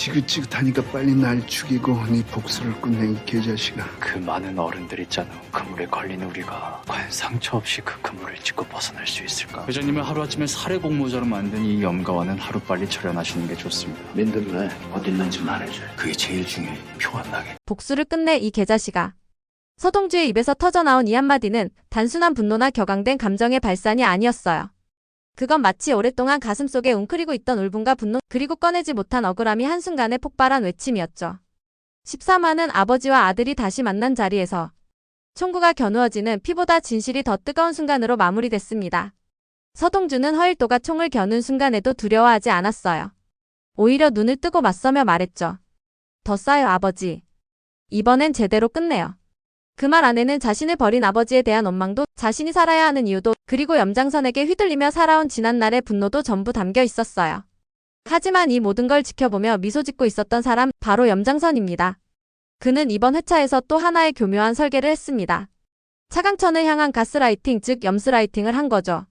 지긋지긋하니까 빨리 날 죽이고 네 복수를 끝내 이 개자식아. 그 많은 어른들이 짜는 그물에 걸린 우리가 과연 상처 없이 그 그물을 짚고 벗어날 수 있을까? 회장님을 하루아침에 살해 공모자로 만든 이 염가와는 하루빨리 처련하시는 게 좋습니다. 민들레 어디 있는지 말해줘. 그게 제일 중요해. 표 안 나게. 복수를 끝내 이 개자식아. 서동주의 입에서 터져나온 이 한마디는 단순한 분노나 격앙된 감정의 발산이 아니었어요. 그건 마치 오랫동안 가슴속에 웅크리고 있던 울분과 분노, 그리고 꺼내지 못한 억울함이 한순간에 폭발한 외침이었죠. 13화는 아버지와 아들이 다시 만난 자리에서 총구가 겨누어지는 피보다 진실이 더 뜨거운 순간으로 마무리됐습니다. 서동주는 허일도가 총을 겨눈 순간에도 두려워하지 않았어요. 오히려 눈을 뜨고 맞서며 말했죠. 더 싸요, 아버지. 이번엔 제대로 끝내요. 그 말 안에는 자신을 버린 아버지에 대한 원망도, 자신이 살아야 하는 이유도, 그리고 염장선에게 휘둘리며 살아온 지난날의 분노도 전부 담겨 있었어요. 하지만 이 모든 걸 지켜보며 미소 짓고 있었던 사람, 바로 염장선입니다. 그는 이번 회차에서 또 하나의 교묘한 설계를 했습니다. 차강천을 향한 가스라이팅, 즉 염스라이팅을 한 거죠.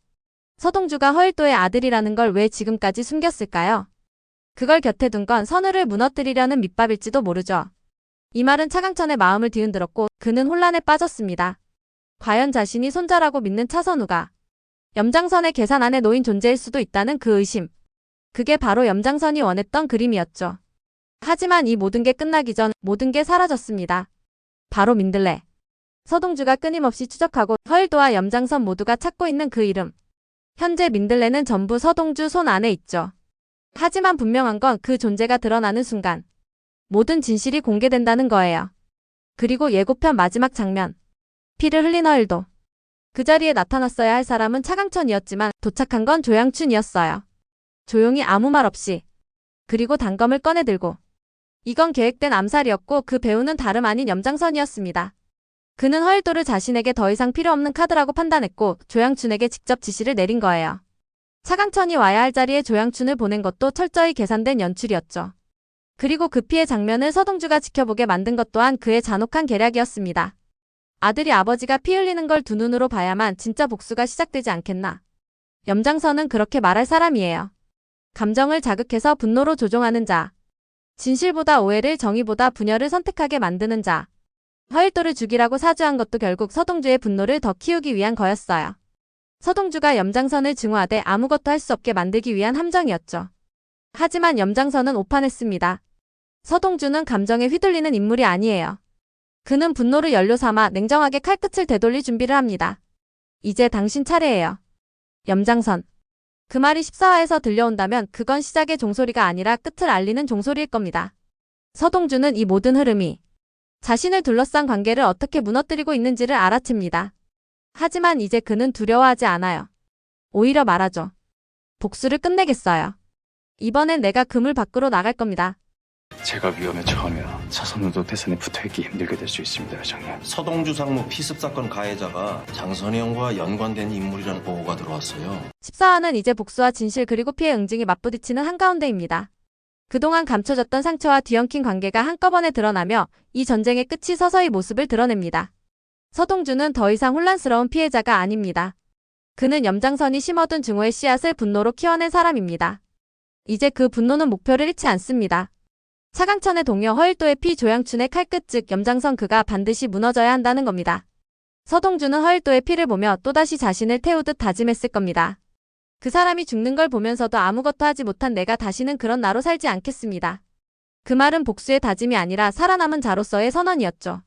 서동주가 허일도의 아들이라는 걸 왜 지금까지 숨겼을까요? 그걸 곁에 둔 건 선우를 무너뜨리려는 밑밥일지도 모르죠. 이 말은 차강천의 마음을 뒤흔들었고 그는 혼란에 빠졌습니다. 과연 자신이 손자라고 믿는 차선우가 염장선의 계산 안에 놓인 존재일 수도 있다는 그 의심. 그게 바로 염장선이 원했던 그림이었죠. 하지만 이 모든 게 끝나기 전 모든 게 사라졌습니다. 바로 민들레. 서동주가 끊임없이 추적하고 허일도와 염장선 모두가 찾고 있는 그 이름. 현재 민들레는 전부 서동주 손 안에 있죠. 하지만 분명한 건 그 존재가 드러나는 순간 모든 진실이 공개된다는 거예요. 그리고 예고편 마지막 장면. 피를 흘린 허일도. 그 자리에 나타났어야 할 사람은 차강천이었지만 도착한 건 조양춘이었어요. 조용히 아무 말 없이. 그리고 단검을 꺼내들고. 이건 계획된 암살이었고 그 배우는 다름 아닌 염장선이었습니다. 그는 허일도를 자신에게 더 이상 필요 없는 카드라고 판단했고 조양춘에게 직접 지시를 내린 거예요. 차강천이 와야 할 자리에 조양춘을 보낸 것도 철저히 계산된 연출이었죠. 그리고 그 피해 장면을 서동주가 지켜보게 만든 것 또한 그의 잔혹한 계략이었습니다. 아들이 아버지가 피 흘리는 걸 두 눈으로 봐야만 진짜 복수가 시작되지 않겠나. 염장선은 그렇게 말할 사람이에요. 감정을 자극해서 분노로 조종하는 자. 진실보다 오해를, 정의보다 분열을 선택하게 만드는 자. 허일도를 죽이라고 사주한 것도 결국 서동주의 분노를 더 키우기 위한 거였어요. 서동주가 염장선을 증오하되 아무것도 할 수 없게 만들기 위한 함정이었죠. 하지만 염장선은 오판했습니다. 서동주는 감정에 휘둘리는 인물이 아니에요. 그는 분노를 연료 삼아 냉정하게 칼끝을 되돌릴 준비를 합니다. 이제 당신 차례예요. 염장선. 그 말이 14화에서 들려온다면 그건 시작의 종소리가 아니라 끝을 알리는 종소리일 겁니다. 서동주는 이 모든 흐름이 자신을 둘러싼 관계를 어떻게 무너뜨리고 있는지를 알아챕니다. 하지만 이제 그는 두려워하지 않아요. 오히려 말하죠. 복수를 끝내겠어요. 이번엔 내가 그물 밖으로 나갈 겁니다. 제가 위험에 처하면 차선우도 대선에 붙어있기 힘들게 될 수 있습니다, 회장님. 서동주 상무 피습 사건 가해자가 장선희 형과 연관된 인물이라는 보고가 들어왔어요. 14화는 이제 복수와 진실 그리고 피해 응징이 맞부딪히는 한가운데입니다. 그동안 감춰졌던 상처와 뒤엉킨 관계가 한꺼번에 드러나며 이 전쟁의 끝이 서서히 모습을 드러냅니다. 서동주는 더 이상 혼란스러운 피해자가 아닙니다. 그는 염장선이 심어둔 증오의 씨앗을 분노로 키워낸 사람입니다. 이제 그 분노는 목표를 잃지 않습니다. 차강천의 동료 허일도의 피, 조양춘의 칼끝, 즉 염장선, 그가 반드시 무너져야 한다는 겁니다. 서동주는 허일도의 피를 보며 또다시 자신을 태우듯 다짐했을 겁니다. 그 사람이 죽는 걸 보면서도 아무것도 하지 못한 내가 다시는 그런 나로 살지 않겠습니다. 그 말은 복수의 다짐이 아니라 살아남은 자로서의 선언이었죠.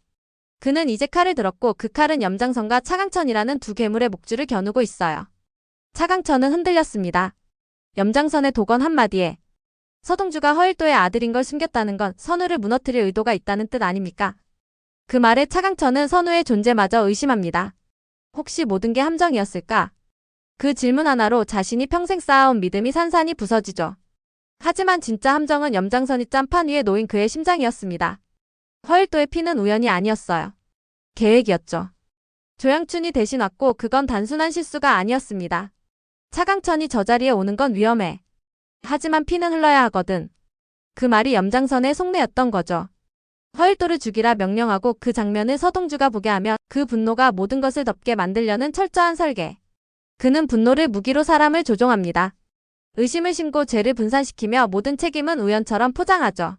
그는 이제 칼을 들었고 그 칼은 염장선과 차강천이라는 두 괴물의 목줄을 겨누고 있어요. 차강천은 흔들렸습니다. 염장선의 도건 한마디에 서동주가 허일도의 아들인 걸 숨겼다는 건 선우를 무너뜨릴 의도가 있다는 뜻 아닙니까? 그 말에 차강천은 선우의 존재마저 의심합니다. 혹시 모든 게 함정이었을까? 그 질문 하나로 자신이 평생 쌓아온 믿음이 산산이 부서지죠. 하지만 진짜 함정은 염장선이 짠판 위에 놓인 그의 심장이었습니다. 허일도의 피는 우연이 아니었어요. 계획이었죠. 조양춘이 대신 왔고 그건 단순한 실수가 아니었습니다. 차강천이 저 자리에 오는 건 위험해. 하지만 피는 흘러야 하거든. 그 말이 염장선의 속내였던 거죠. 허일도를 죽이라 명령하고 그 장면을 서동주가 보게 하며 그 분노가 모든 것을 덮게 만들려는 철저한 설계. 그는 분노를 무기로 사람을 조종합니다. 의심을 심고 죄를 분산시키며 모든 책임은 우연처럼 포장하죠.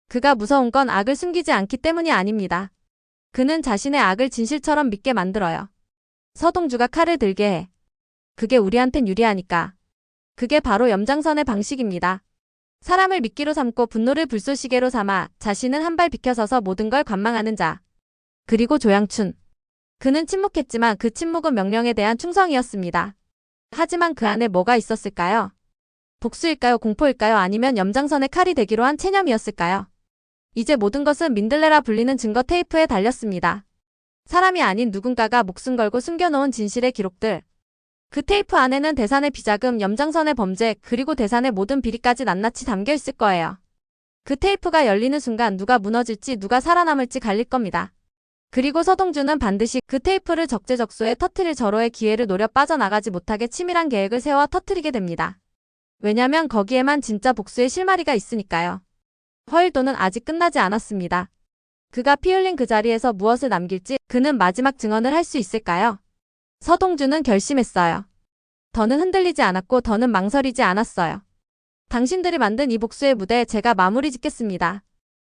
그가 무서운 건 악을 숨기지 않기 때문이 아닙니다. 그는 자신의 악을 진실처럼 믿게 만들어요. 서동주가 칼을 들게 해. 그게 우리한텐 유리하니까. 그게 바로 염장선의 방식입니다. 사람을 미끼로 삼고 분노를 불쏘시개로 삼아 자신은 한 발 비켜서서 모든 걸 관망하는 자. 그리고 조양춘. 그는 침묵했지만 그 침묵은 명령에 대한 충성이었습니다. 하지만 그 안에 뭐가 있었을까요? 복수일까요? 공포일까요? 아니면 염장선의 칼이 되기로 한 체념이었을까요? 이제 모든 것은 민들레라 불리는 증거 테이프에 달렸습니다. 사람이 아닌 누군가가 목숨 걸고 숨겨놓은 진실의 기록들. 그 테이프 안에는 대산의 비자금, 염장선의 범죄, 그리고 대산의 모든 비리까지 낱낱이 담겨 있을 거예요. 그 테이프가 열리는 순간 누가 무너질지 누가 살아남을지 갈릴 겁니다. 그리고 서동주는 반드시 그 테이프를 적재적소에 터뜨릴 절호의 기회를 노려 빠져나가지 못하게 치밀한 계획을 세워 터뜨리게 됩니다. 왜냐면 거기에만 진짜 복수의 실마리가 있으니까요. 허일도는 아직 끝나지 않았습니다. 그가 피 흘린 그 자리에서 무엇을 남길지 그는 마지막 증언을 할 수 있을까요? 서동주는 결심했어요. 더는 흔들리지 않았고 더는 망설이지 않았어요. 당신들이 만든 이 복수의 무대 제가 마무리 짓겠습니다.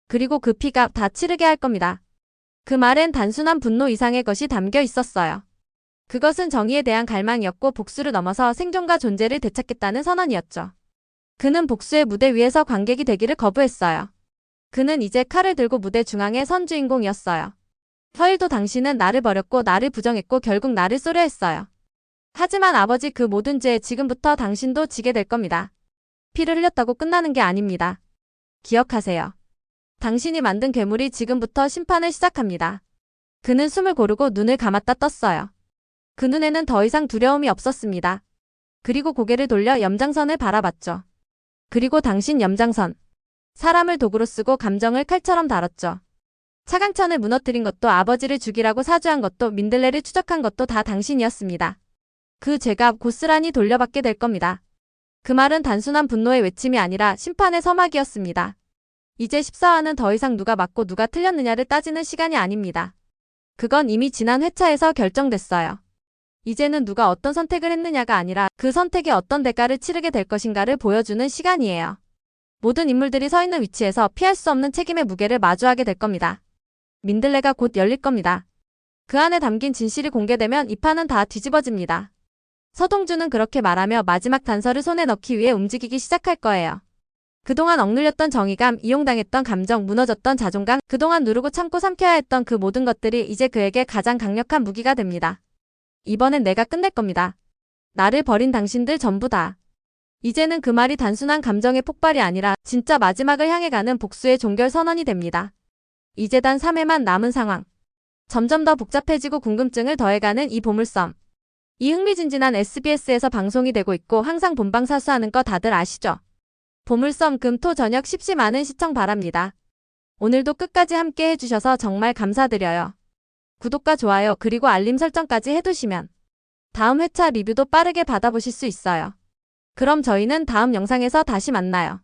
그리고 그 피가 다 치르게 할 겁니다. 그 말엔 단순한 분노 이상의 것이 담겨 있었어요. 그것은 정의에 대한 갈망이었고 복수를 넘어서 생존과 존재를 되찾겠다는 선언이었죠. 그는 복수의 무대 위에서 관객이 되기를 거부했어요. 그는 이제 칼을 들고 무대 중앙의 선주인공이었어요. 허일도 당신은 나를 버렸고 나를 부정했고 결국 나를 쏘려 했어요. 하지만 아버지 그 모든 죄에 지금부터 당신도 지게 될 겁니다. 피를 흘렸다고 끝나는 게 아닙니다. 기억하세요. 당신이 만든 괴물이 지금부터 심판을 시작합니다. 그는 숨을 고르고 눈을 감았다 떴어요. 그 눈에는 더 이상 두려움이 없었습니다. 그리고 고개를 돌려 염장선을 바라봤죠. 그리고 당신 염장선. 사람을 도구로 쓰고 감정을 칼처럼 다뤘죠. 차강천을 무너뜨린 것도 아버지를 죽이라고 사주한 것도 민들레를 추적한 것도 다 당신이었습니다. 그 죄가 고스란히 돌려받게 될 겁니다. 그 말은 단순한 분노의 외침이 아니라 심판의 서막이었습니다. 이제 14화는 더 이상 누가 맞고 누가 틀렸느냐를 따지는 시간이 아닙니다. 그건 이미 지난 회차에서 결정됐어요. 이제는 누가 어떤 선택을 했느냐가 아니라 그 선택에 어떤 대가를 치르게 될 것인가를 보여주는 시간이에요. 모든 인물들이 서 있는 위치에서 피할 수 없는 책임의 무게를 마주하게 될 겁니다. 민들레가 곧 열릴 겁니다. 그 안에 담긴 진실이 공개되면 이 판은 다 뒤집어집니다. 서동주는 그렇게 말하며 마지막 단서를 손에 넣기 위해 움직이기 시작할 거예요. 그동안 억눌렸던 정의감, 이용당했던 감정, 무너졌던 자존감, 그동안 누르고 참고 삼켜야 했던 그 모든 것들이 이제 그에게 가장 강력한 무기가 됩니다. 이번엔 내가 끝낼 겁니다. 나를 버린 당신들 전부 다. 이제는 그 말이 단순한 감정의 폭발이 아니라 진짜 마지막을 향해 가는 복수의 종결 선언이 됩니다. 이제 단 3회만 남은 상황. 점점 더 복잡해지고 궁금증을 더해가는 이 보물섬. 이 흥미진진한 SBS에서 방송이 되고 있고 항상 본방사수하는 거 다들 아시죠? 보물섬 금토 저녁 10시 많은 시청 바랍니다. 오늘도 끝까지 함께 해주셔서 정말 감사드려요. 구독과 좋아요 그리고 알림 설정까지 해두시면 다음 회차 리뷰도 빠르게 받아보실 수 있어요. 그럼 저희는 다음 영상에서 다시 만나요.